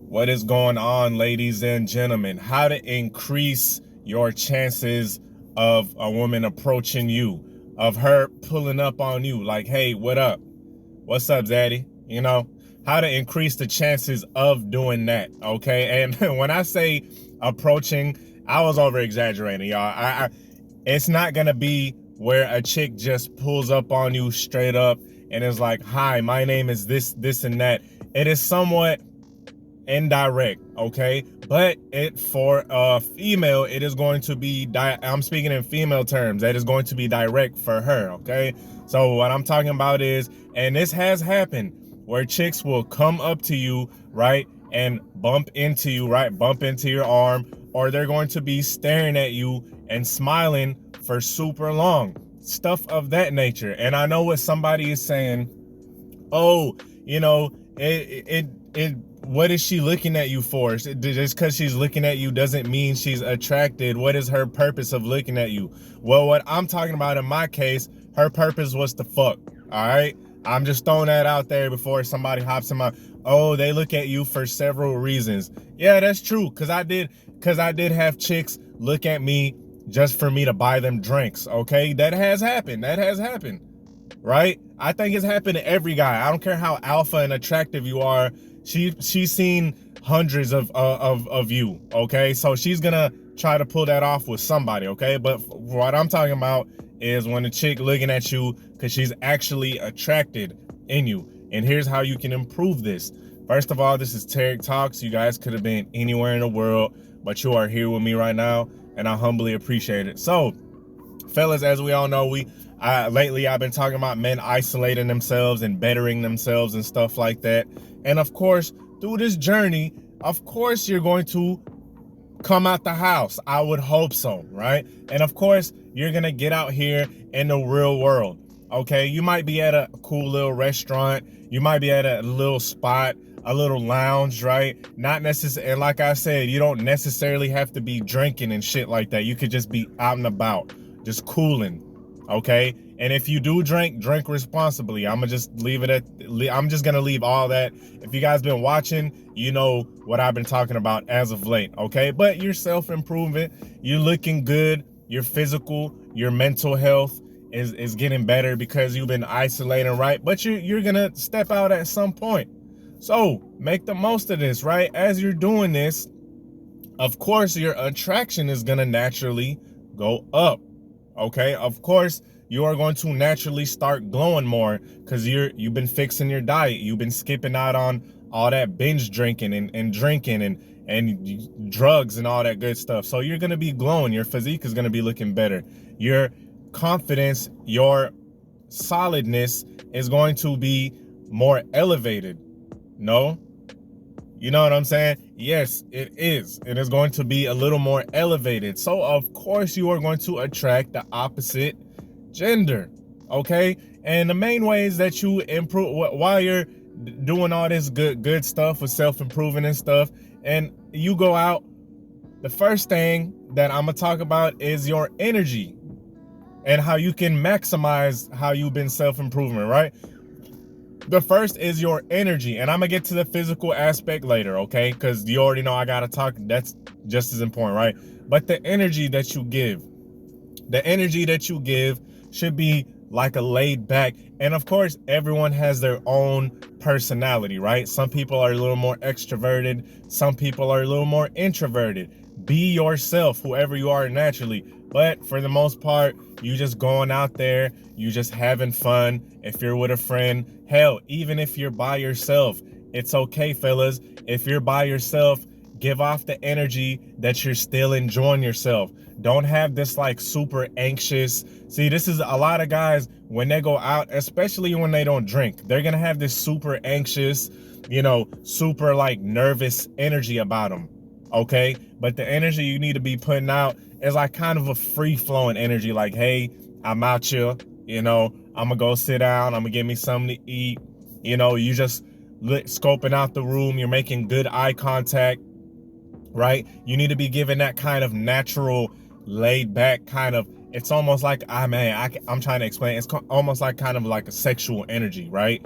What is going on, ladies and gentlemen? How to increase your chances of a woman approaching you, of her pulling up on you like, hey, what up? What's up, Zaddy? You know, how to increase the chances of doing that, okay? And when I say approaching, I was over exaggerating, y'all. It's not gonna be where a chick just pulls up on you straight up and is like, hi, my name is this, and that. It is somewhat indirect, okay? But for a female, it is going to be I'm speaking in female terms. That is going to be direct for her, okay? So what I'm talking about is, and this has happened, where chicks will come up to you, right, and bump into you, right, bump into your arm, or they're going to be staring at you and smiling for super long, stuff of that nature. And I know what somebody is saying, oh, you know, what is she looking at you for? Just because she's looking at you doesn't mean she's attracted. What is her purpose of looking at you? Well, what I'm talking about in my case, her purpose was to fuck. All right. I'm just throwing that out there before somebody hops in my, oh, they look at you for several reasons. Yeah, that's true. Cause I did have chicks look at me just for me to buy them drinks. Okay. That has happened. Right? I think it's happened to every guy. I don't care how alpha and attractive you are. She's seen hundreds of you, okay? So she's gonna try to pull that off with somebody, okay? But what I'm talking about is when a chick looking at you because she's actually attracted in you. And here's how you can improve this. First of all, this is Tarik Talks. You guys could have been anywhere in the world, but you are here with me right now, and I humbly appreciate it. So, fellas, as we all know, lately I've been talking about men isolating themselves and bettering themselves and stuff like that. And of course, through this journey, of course, you're going to come out the house. I would hope so, right? And of course, you're going to get out here in the real world, okay? You might be at a cool little restaurant. You might be at a little spot, a little lounge, right? Not necessarily, and like I said, you don't necessarily have to be drinking and shit like that. You could just be out and about, just cooling. Okay, and if you do drink responsibly. I'm just gonna leave all that. If you guys been watching, you know what I've been talking about as of late. Okay, but you're self-improving, you're looking good, your physical, your mental health is getting better because you've been isolating, right? But you're gonna step out at some point. So make the most of this, right? As you're doing this, of course, your attraction is gonna naturally go up. Okay, of course, you are going to naturally start glowing more because you've been fixing your diet. You've been skipping out on all that binge drinking and drinking and drugs and all that good stuff. So you're going to be glowing. Your physique is going to be looking better. Your confidence, your solidness is going to be more elevated. No? You know what I'm saying? Yes, it is. It is going to be a little more elevated. So, of course, you are going to attract the opposite gender, okay? And the main ways that you improve while you're doing all this good stuff with self-improving and stuff, and you go out, the first thing that I'm going to talk about is your energy and how you can maximize how you've been self-improving, right? The first is your energy, and I'm gonna get to the physical aspect later, okay? Because you already know I gotta talk, that's just as important, right? But the energy that you give should be like a laid back, and of course, everyone has their own personality, right? Some people are a little more extroverted, some people are a little more introverted. Be yourself, whoever you are naturally. But for the most part, you just going out there, you just having fun. If you're with a friend, hell, even if you're by yourself, it's okay, fellas. If you're by yourself, give off the energy that you're still enjoying yourself. Don't have this like super anxious. See, this is a lot of guys when they go out, especially when they don't drink, they're gonna have this super anxious, you know, super like nervous energy about them. Okay, but the energy you need to be putting out is like kind of a free-flowing energy, like, hey, I'm out here, you know, I'm gonna go sit down, I'm gonna get me something to eat, you know, you just scoping out the room, you're making good eye contact, right? You need to be given that kind of natural, laid back kind of, it's almost like, I'm trying to explain, it's almost like kind of like a sexual energy, right?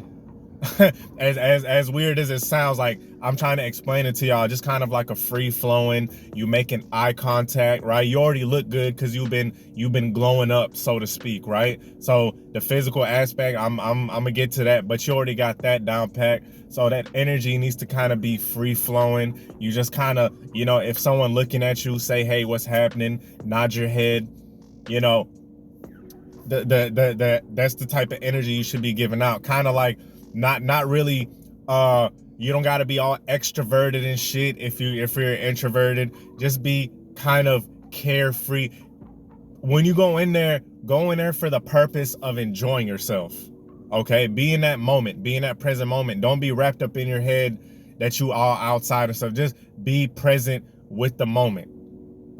as weird as it sounds, like I'm trying to explain it to y'all, just kind of like a free flowing, you making eye contact, right? You already look good because you've been glowing up, so to speak, right? So the physical aspect, I'm gonna get to that, but you already got that down pat. So that energy needs to kind of be free flowing. You just kind of, if someone looking at you, say, hey, what's happening? Nod your head, you know. That's the type of energy you should be giving out. Kind of like not really, you don't got to be all extroverted and shit if you're introverted. Just be kind of carefree. When you go in there for the purpose of enjoying yourself. Okay, be in that moment, be in that present moment. Don't be wrapped up in your head that you are outside of stuff. Just be present with the moment.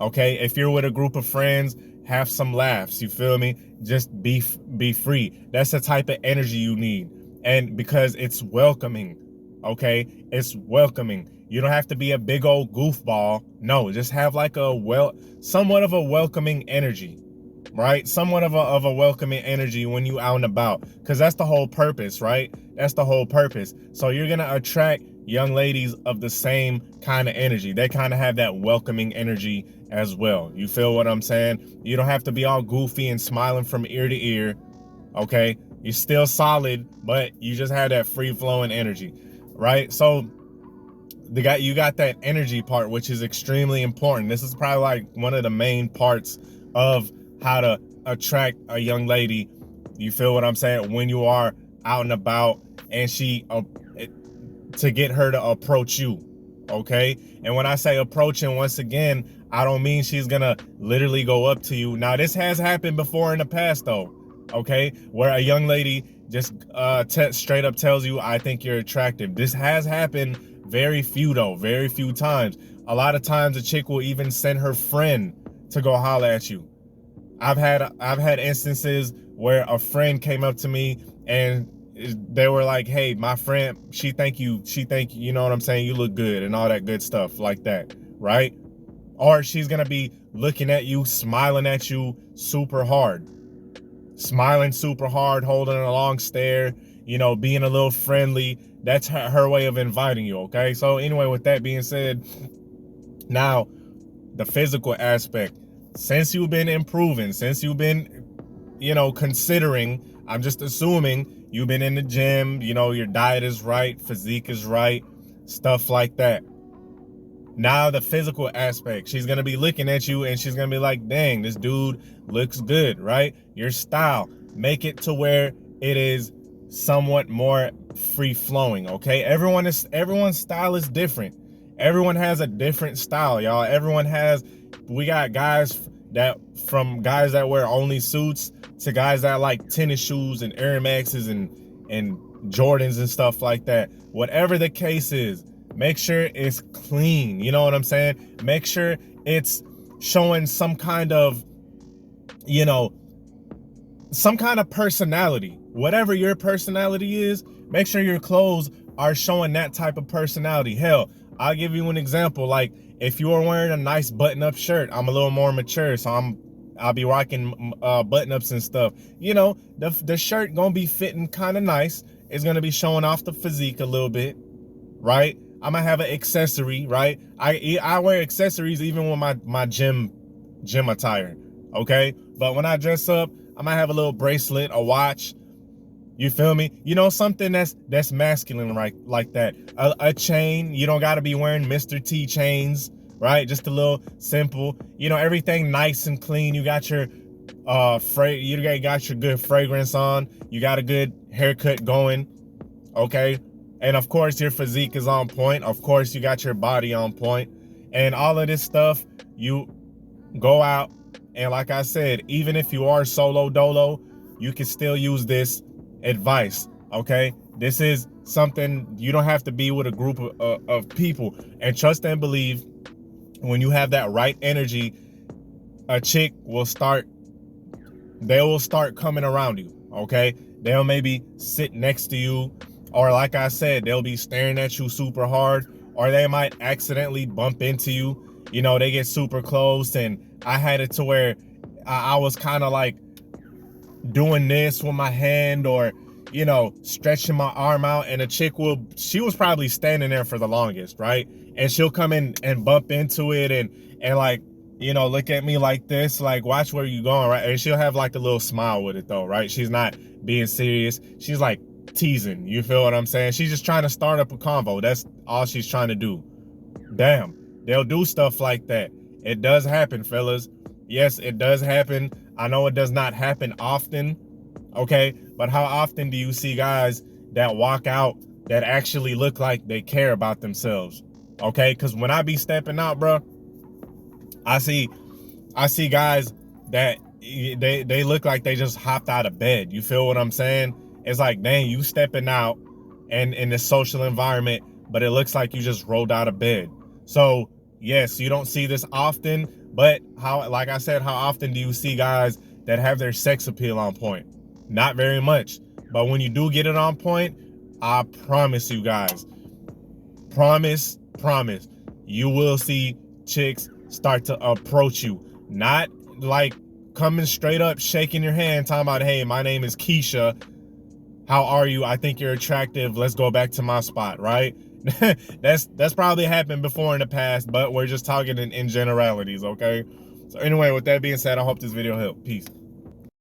Okay, if you're with a group of friends, have some laughs, you feel me? Just be free. That's the type of energy you need. And because it's welcoming, okay? It's welcoming. You don't have to be a big old goofball. No, just have like somewhat of a welcoming energy, right? Somewhat of a welcoming energy when you out and about, because that's the whole purpose, right? That's the whole purpose. So you're gonna attract young ladies of the same kind of energy. They kind of have that welcoming energy as well. You feel what I'm saying? You don't have to be all goofy and smiling from ear to ear, okay? You're still solid, but you just have that free flowing energy, right? So you got that energy part, which is extremely important. This is probably like one of the main parts of how to attract a young lady. You feel what I'm saying? When you are out and about, and to get her to approach you, okay? And when I say approaching, once again, I don't mean she's gonna literally go up to you. Now, this has happened before in the past, though, okay? Where a young lady just straight up tells you, I think you're attractive. This has happened very few times. A lot of times a chick will even send her friend to go holler at you. I've had instances where a friend came up to me and they were like, hey, my friend, she think you know what I'm saying, you look good and all that good stuff like that, right? Or she's gonna be looking at you, smiling at you super hard, holding a long stare, being a little friendly. That's her way of inviting you, okay? So anyway, with that being said, now the physical aspect, since you've been improving, since you've been, considering, I'm just assuming you've been in the gym, your diet is right, physique is right, stuff like that. Now the physical aspect, she's going to be looking at you and she's going to be like, dang, this dude looks good, right? Your style, make it to where it is somewhat more free flowing, okay? Everyone's style is different. Everyone has a different style, y'all. We got guys that wear only suits to guys that like tennis shoes and Air Maxes and Jordans and stuff like that. Whatever the case is, make sure it's clean. You know what I'm saying? Make sure it's showing some kind of, some kind of personality. Whatever your personality is, make sure your clothes are showing that type of personality. Hell, I'll give you an example. Like, if you are wearing a nice button-up shirt, I'm a little more mature, so I'll be rocking button-ups and stuff. The shirt gonna be fitting kind of nice. It's gonna be showing off the physique a little bit, right? I'm gonna have an accessory, right? I wear accessories even with my gym attire, okay? But when I dress up, I'm gonna have a little bracelet, a watch. You feel me? Something that's masculine, right? Like that. A chain. You don't got to be wearing Mr. T chains, right? Just a little simple. Everything nice and clean. You got your you got your good fragrance on. You got a good haircut going, okay? And of course, your physique is on point. Of course, you got your body on point. And all of this stuff, you go out. And like I said, even if you are solo dolo, you can still use this advice, okay? This is something you don't have to be with a group of people. And trust and believe, when you have that right energy, a chick will start coming around you, okay? They'll maybe sit next to you, or like I said, they'll be staring at you super hard, or they might accidentally bump into you. They get super close, and I had it to where I was kind of like doing this with my hand, or you know, stretching my arm out, and a chick she was probably standing there for the longest, right? And she'll come in and bump into it and like, you know, look at me like this, like, watch where you going, right? And she'll have like a little smile with it though, right? She's not being serious. She's like teasing, you feel what I'm saying? She's just trying to start up a convo. That's all she's trying to do. Damn, they'll do stuff like that. It does happen, fellas. Yes, it does happen. I know it does not happen often, okay? But how often do you see guys that walk out that actually look like they care about themselves, okay? Because when I be stepping out, bro, I see guys that they look like they just hopped out of bed. You feel what I'm saying? It's like, dang, you stepping out and in this social environment, but it looks like you just rolled out of bed. So yes, you don't see this often, but like I said, how often do you see guys that have their sex appeal on point? Not very much. But when you do get it on point, I promise you guys, promise, you will see chicks start to approach you. Not like coming straight up, shaking your hand, talking about, hey, my name is Keisha. How are you? I think you're attractive. Let's go back to my spot, right? That's probably happened before in the past, but we're just talking in generalities, okay? So anyway, with that being said, I hope this video helped. Peace.